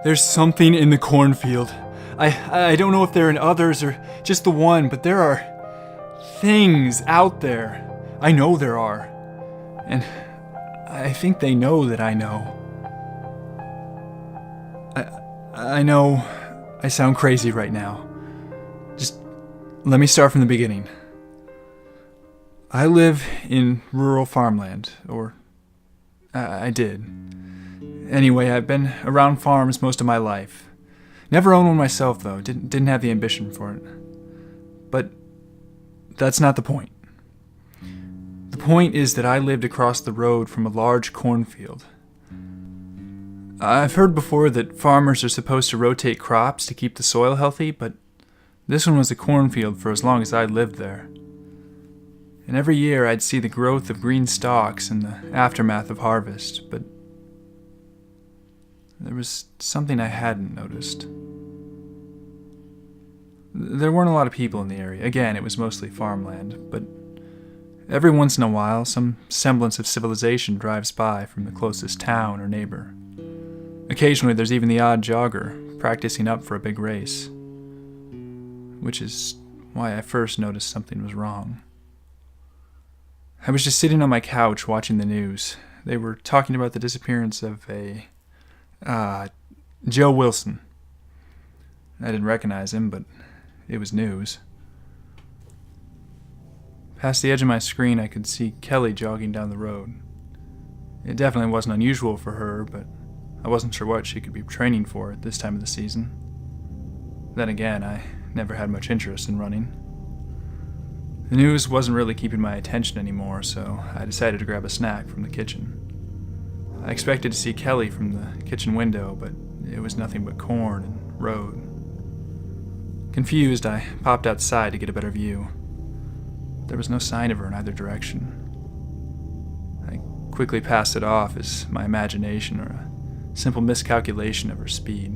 There's something in the cornfield. I don't know if they're in others or just the one, but there are things out there. I know there are. And I think they know that I know. I know I sound crazy right now. Just let me start from the beginning. I live in rural farmland, or I did. Anyway, I've been around farms most of my life. Never owned one myself, though. Didn't have the ambition for it. But that's not the point. The point is that I lived across the road from a large cornfield. I've heard before that farmers are supposed to rotate crops to keep the soil healthy, but this one was a cornfield for as long as I lived there. And every year I'd see the growth of green stalks in the aftermath of harvest, but there was something I hadn't noticed. There weren't a lot of people in the area. Again, it was mostly farmland, but every once in a while, some semblance of civilization drives by from the closest town or neighbor. Occasionally, there's even the odd jogger practicing up for a big race, which is why I first noticed something was wrong. I was just sitting on my couch watching the news. They were talking about the disappearance of Joe Wilson. I didn't recognize him, but it was news. Past the edge of my screen, I could see Kelly jogging down the road. It definitely wasn't unusual for her, but I wasn't sure what she could be training for at this time of the season. Then again, I never had much interest in running. The news wasn't really keeping my attention anymore, so I decided to grab a snack from the kitchen. I expected to see Kelly from the kitchen window, but it was nothing but corn and road. Confused, I popped outside to get a better view. There was no sign of her in either direction. I quickly passed it off as my imagination or a simple miscalculation of her speed.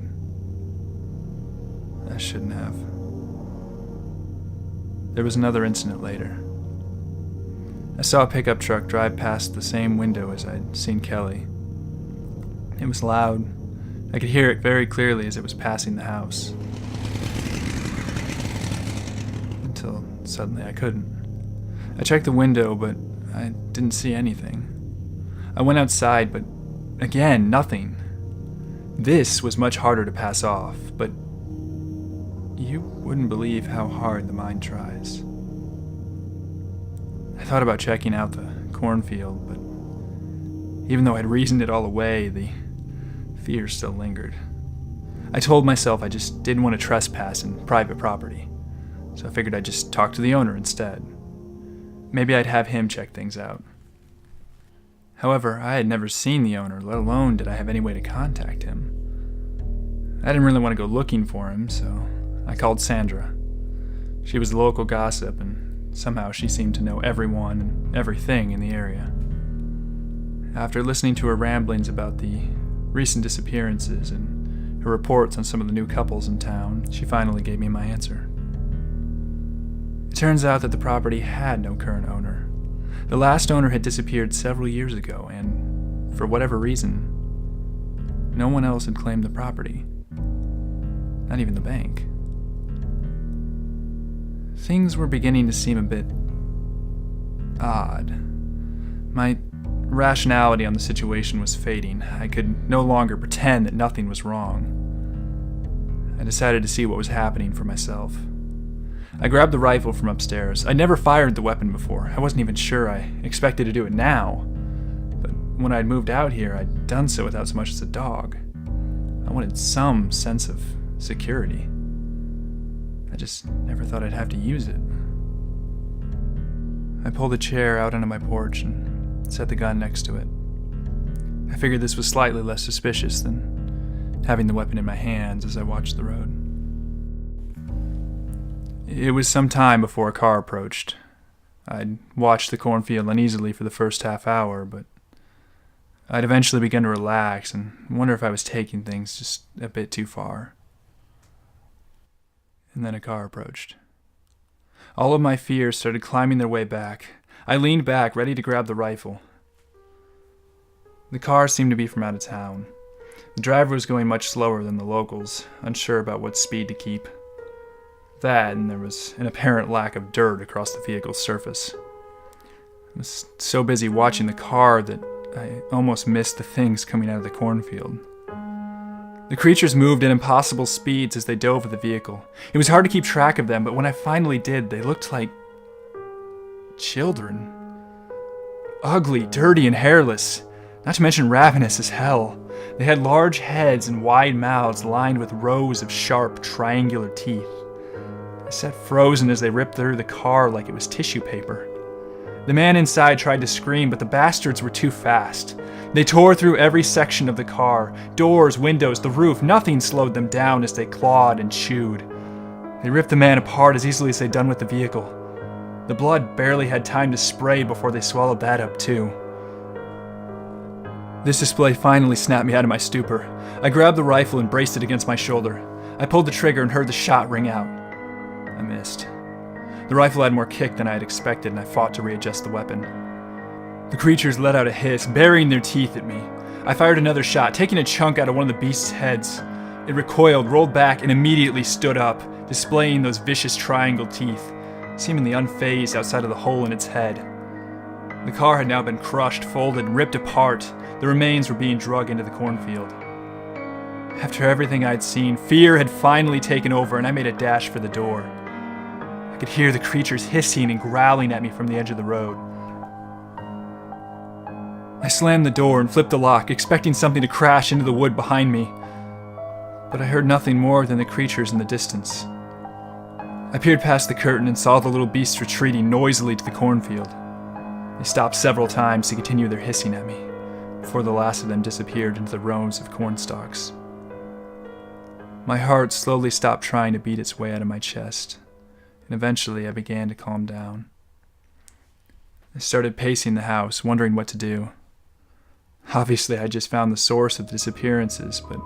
I shouldn't have. There was another incident later. I saw a pickup truck drive past the same window as I'd seen Kelly. It was loud. I could hear it very clearly as it was passing the house. Until suddenly I couldn't. I checked the window, but I didn't see anything. I went outside, but again, nothing. This was much harder to pass off, but you wouldn't believe how hard the mind tries. I thought about checking out the cornfield, but even though I'd reasoned it all away, the fear still lingered. I told myself I just didn't want to trespass in private property, so I figured I'd just talk to the owner instead. Maybe I'd have him check things out. However, I had never seen the owner, let alone did I have any way to contact him. I didn't really want to go looking for him, so I called Sandra. She was the local gossip, and somehow she seemed to know everyone and everything in the area. After listening to her ramblings about the recent disappearances and her reports on some of the new couples in town, she finally gave me my answer. It turns out that the property had no current owner. The last owner had disappeared several years ago, and for whatever reason, no one else had claimed the property. Not even the bank. Things were beginning to seem a bit odd. My rationality on the situation was fading. I could no longer pretend that nothing was wrong. I decided to see what was happening for myself. I grabbed the rifle from upstairs. I'd never fired the weapon before. I wasn't even sure I expected to do it now. But when I'd moved out here, I'd done so without so much as a dog. I wanted some sense of security. I just never thought I'd have to use it. I pulled a chair out onto my porch and set the gun next to it. I figured this was slightly less suspicious than having the weapon in my hands as I watched the road. It was some time before a car approached. I'd watched the cornfield uneasily for the first half hour, but I'd eventually begun to relax and wonder if I was taking things just a bit too far. And then a car approached. All of my fears started climbing their way back. I leaned back, ready to grab the rifle. The car seemed to be from out of town. The driver was going much slower than the locals, unsure about what speed to keep. That, and there was an apparent lack of dirt across the vehicle's surface. I was so busy watching the car that I almost missed the things coming out of the cornfield. The creatures moved at impossible speeds as they dove at the vehicle. It was hard to keep track of them, but when I finally did, they looked like children. Ugly, dirty, and hairless, not to mention ravenous as hell. They had large heads and wide mouths lined with rows of sharp, triangular teeth. They sat frozen as they ripped through the car like it was tissue paper. The man inside tried to scream, but the bastards were too fast. They tore through every section of the car, doors, windows, the roof. Nothing slowed them down as they clawed and chewed. They ripped the man apart as easily as they'd done with the vehicle. The blood barely had time to spray before they swallowed that up too. This display finally snapped me out of my stupor. I grabbed the rifle and braced it against my shoulder. I pulled the trigger and heard the shot ring out. I missed. The rifle had more kick than I had expected, and I fought to readjust the weapon. The creatures let out a hiss, burying their teeth at me. I fired another shot, taking a chunk out of one of the beast's heads. It recoiled, rolled back, and immediately stood up, displaying those vicious triangle teeth, seemingly unfazed outside of the hole in its head. The car had now been crushed, folded, and ripped apart. The remains were being dragged into the cornfield. After everything I'd seen, fear had finally taken over, and I made a dash for the door. I could hear the creatures hissing and growling at me from the edge of the road. I slammed the door and flipped the lock, expecting something to crash into the wood behind me. But I heard nothing more than the creatures in the distance. I peered past the curtain and saw the little beasts retreating noisily to the cornfield. They stopped several times to continue their hissing at me, before the last of them disappeared into the rows of corn stalks. My heart slowly stopped trying to beat its way out of my chest, and eventually I began to calm down. I started pacing the house, wondering what to do. Obviously, I just found the source of the disappearances, but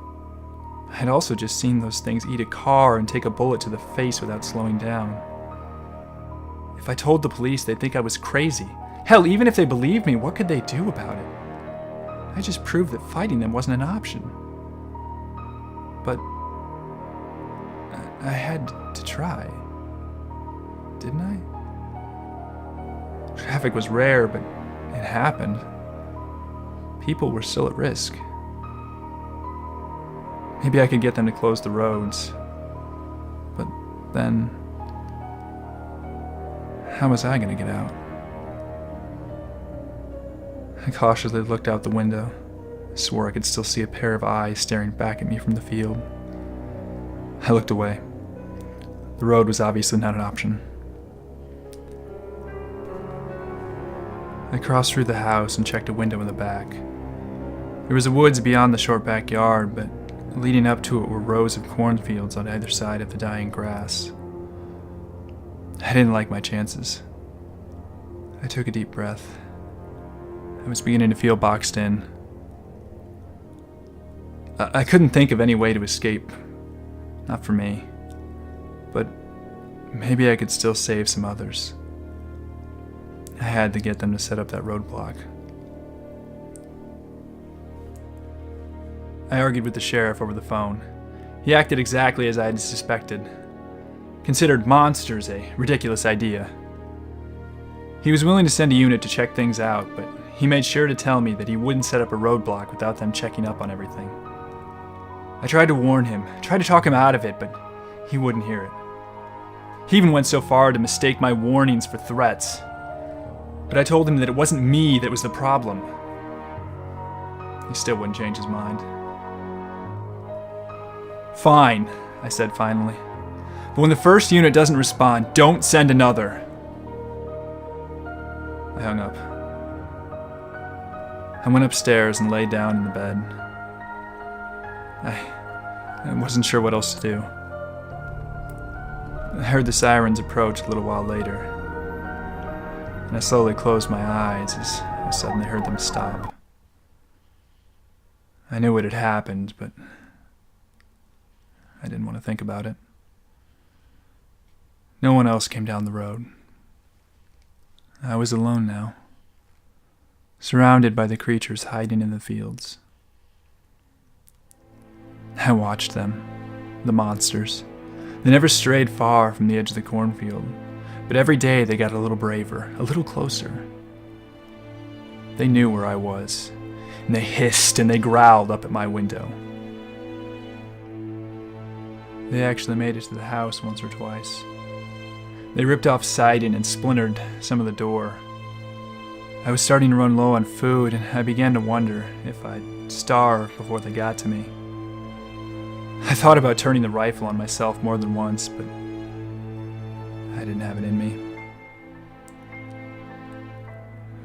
I had also just seen those things eat a car and take a bullet to the face without slowing down. If I told the police, they'd think I was crazy. Hell, even if they believed me, what could they do about it? I just proved that fighting them wasn't an option. But I had to try, didn't I? Traffic was rare, but it happened. People were still at risk. Maybe I could get them to close the roads. But then, how was I going to get out? I cautiously looked out the window. I swore I could still see a pair of eyes staring back at me from the field. I looked away. The road was obviously not an option. I crossed through the house and checked a window in the back. There was a woods beyond the short backyard, but leading up to it were rows of cornfields on either side of the dying grass. I didn't like my chances. I took a deep breath. I was beginning to feel boxed in. I couldn't think of any way to escape. Not for me. But maybe I could still save some others. I had to get them to set up that roadblock. I argued with the sheriff over the phone. He acted exactly as I had suspected. Considered monsters a ridiculous idea. He was willing to send a unit to check things out, but he made sure to tell me that he wouldn't set up a roadblock without them checking up on everything. I tried to warn him, tried to talk him out of it, but he wouldn't hear it. He even went so far to mistake my warnings for threats. But I told him that it wasn't me that was the problem. He still wouldn't change his mind. Fine, I said finally. But when the first unit doesn't respond, don't send another. I hung up. I went upstairs and lay down in the bed. I wasn't sure what else to do. I heard the sirens approach a little while later, and I slowly closed my eyes as I suddenly heard them stop. I knew what had happened, but I didn't want to think about it. No one else came down the road. I was alone now, surrounded by the creatures hiding in the fields. I watched them, the monsters. They never strayed far from the edge of the cornfield, but every day they got a little braver, a little closer. They knew where I was, and they hissed and they growled up at my window. They actually made it to the house once or twice. They ripped off siding and splintered some of the door. I was starting to run low on food, and I began to wonder if I'd starve before they got to me. I thought about turning the rifle on myself more than once, but I didn't have it in me.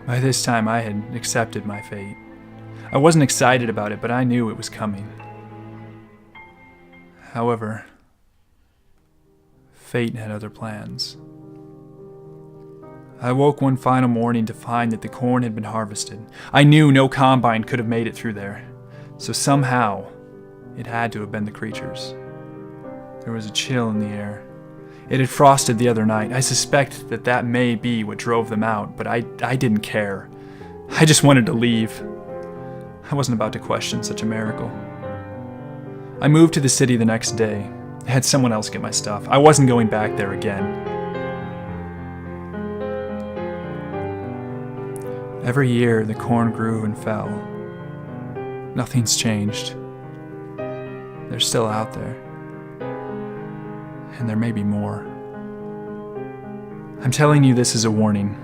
By this time, I had accepted my fate. I wasn't excited about it, but I knew it was coming. However, fate had other plans. I woke one final morning to find that the corn had been harvested. I knew no combine could have made it through there, so somehow it had to have been the creatures. There was a chill in the air. It had frosted the other night. I suspect that may be what drove them out, but I didn't care. I just wanted to leave. I wasn't about to question such a miracle. I moved to the city the next day. I had someone else get my stuff. I wasn't going back there again. Every year, the corn grew and fell. Nothing's changed. They're still out there. And there may be more. I'm telling you this as a warning.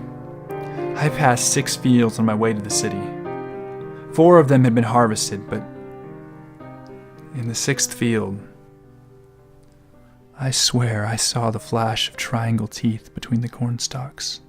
I passed 6 fields on my way to the city. 4 of them had been harvested, but in the 6th field, I swear I saw the flash of triangle teeth between the corn stalks.